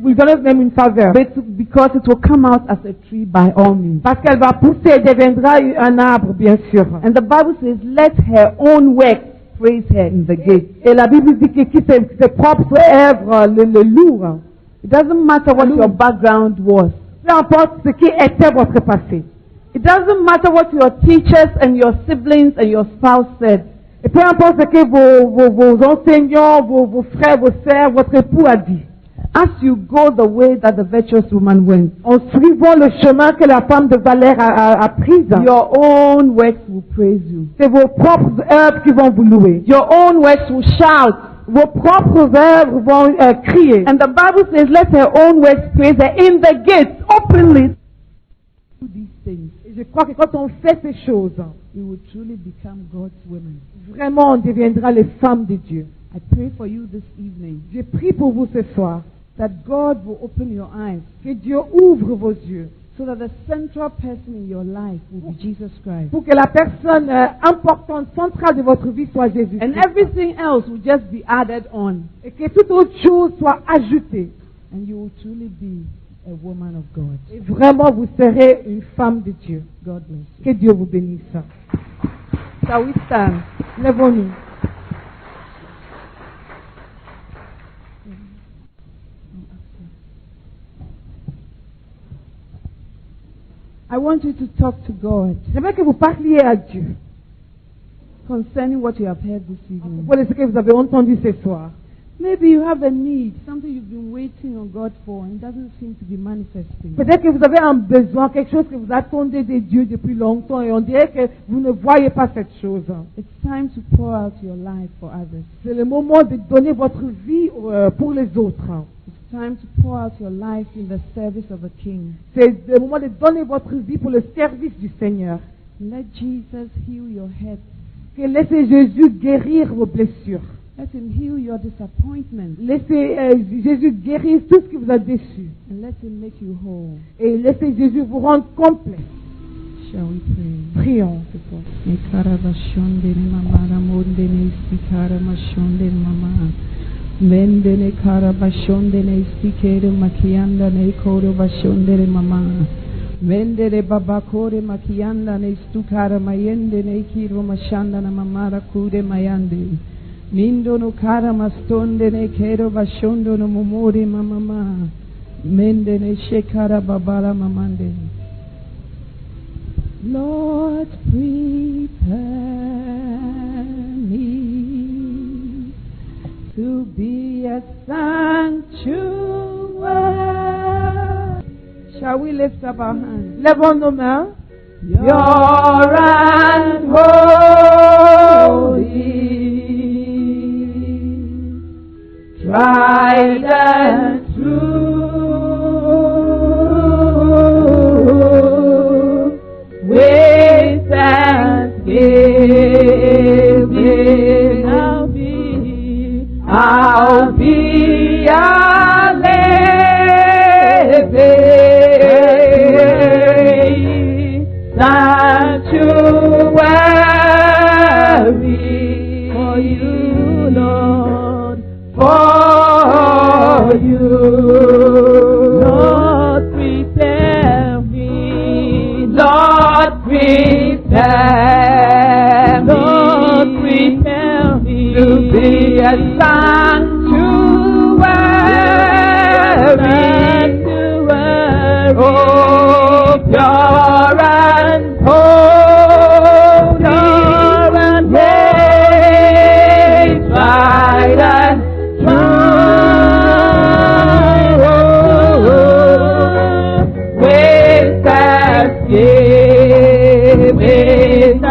lui donnez même une faveur. Because it will come out as a tree by all means. Parce qu'elle va pousser et deviendra un arbre, bien sûr. And the Bible says, let her own work praise her in the gate. Et la Bible dit que qui ses propres œuvres le louent. It doesn't matter what your background was. Peu importe ce qui était votre passé. It doesn't matter what your teachers and your siblings and your spouse said. Et peu importe ce que vos enseignants, vos frères, vos sœurs, votre époux a dit. As you go the way that the virtuous woman went, En suivant le chemin que la femme de Valère a pris, your own works will praise you. c'est vos propres œuvres qui vont vous louer. Your own works will shout. Vos propres œuvres vont crier. And the Bible says, let her own works praise her in the gates, openly. Do these things, Et je crois que quand on fait ces choses, we will truly become God's women. vraiment on deviendra les femmes de Dieu. I pray for you this evening Je prie pour vous ce soir, that God will open your eyes que Dieu ouvre vos yeux, so that the central person in your life will be Jesus Christ. pour que la personne importante, centrale de votre vie soit Jésus. And everything else will just be added on. Et que toute autre chose soit ajoutée. And you will truly be a woman of God. Et vraiment vous serez une femme de Dieu. God bless you. Que Dieu vous bénisse. Shall we stand? Lèvons-nous. I want you to talk to God J'aimerais que vous parliez à Dieu concerning what you have heard this evening. pour ce que vous avez entendu ce soir. Maybe you have a need, something you've been waiting on God for and it doesn't seem to be manifesting. Peut-être que vous avez un besoin, quelque chose que vous attendez de Dieu depuis longtemps et on dirait que vous ne voyez pas cette chose. It's time to pour out your life for others. C'est le moment de donner votre vie pour les autres. It's time to pour out your life in the service of a king. C'est le moment de donner votre vie pour le service du Seigneur. Let Jesus heal your head. Que laissez Jésus guérir vos blessures. Let him heal your disappointment. Laissez Jésus guérir tout ce qui vous a déçu. And let him make you whole. Et laissez Jésus vous rendre complet. Shall we pray? Prions ce soir. Ikarabashondene mamara mondene istikara mashondene mama. Mendene karabashondene istikere makianda ne koro bashondene mama. Mendere babakore makianda ne istukara mayende ne kiro mashanda na mamara kude mayande. Mindo no kara mastonde ne kero bashondo no momori mamama. Mende ne shekara babara mamande. Lord, prepare me to be a sanctuary. Shall we lift up our hands? Lèvons nos mains. Pure and holy, tried and true, with thanksgiving I'll be a living sanctuary for you, Lord, for you. Lord, prepare me, Lord, prepare me, Lord, prepare me to be a sanctuary, oh, pure and holy, tried and true, with thanksgiving,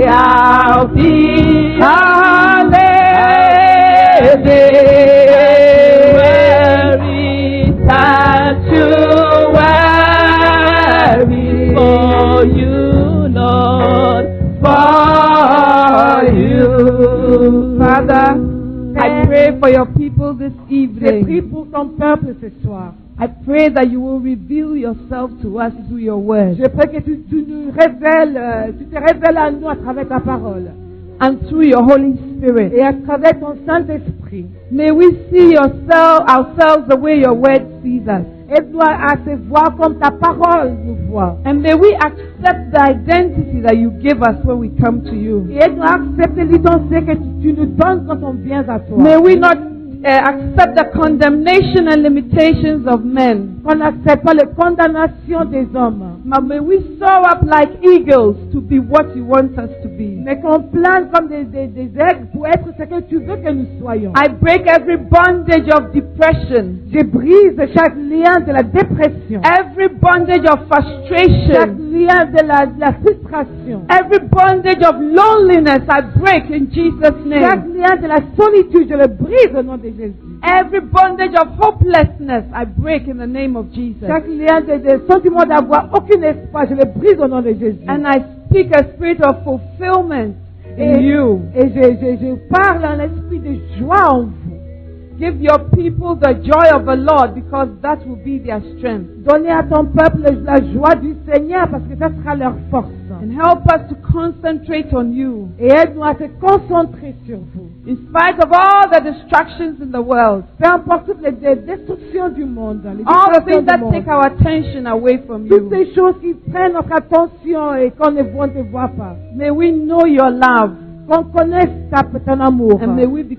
I'll be a living sanctuary for you, Lord, for you. ton peuple ce soir. I pray that you will reveal yourself to us through your word Je prie que tu nous révèles, tu te révèles à nous à travers ta parole and through your Holy Spirit. et à travers ton Saint-Esprit. May we see ourselves the way your word sees us. Aide-nous à te voir comme ta parole nous voit. And may we accept the identity that you give us when we come to you. Et aide-nous à accepter l'identité que tu nous donnes quand on vient à toi. May we not accept the condemnation and limitations of men. Qu'on n'accepte pas les condamnations des hommes. But may we soar up like eagles to be what you want us to be. Mais qu'on plane comme des aigles pour être ce que tu veux que nous soyons. I break every bondage of depression, Je brise chaque lien de la dépression. every bondage of Chaque frustration, lien de la frustration. every bondage of loneliness. I break in Jesus' Chaque name. lien de la solitude, je le brise au nom de Jésus. Every bondage of hopelessness, I break in the name of Jesus. Chaque lien de sentiment d'avoir aucun espoir, je le brise au nom de Jésus. And I speak a spirit of fulfillment in you. Et je parle en esprit de joie en vous. Give your people the joy of the Lord, because that will be their strength. Donnez à ton peuple la joie du Seigneur parce que ça sera leur force. And help us to concentrate on you. Et aide-nous à se concentrer sur vous. In spite of all the distractions in the world, Peu importe toutes les destructions du monde, les all the distractions things du that monde, take our attention away from toutes you. ces choses qui prennent notre attention et qu'on ne voit pas. May we know your love, Qu'on connaisse ton amour. and may we be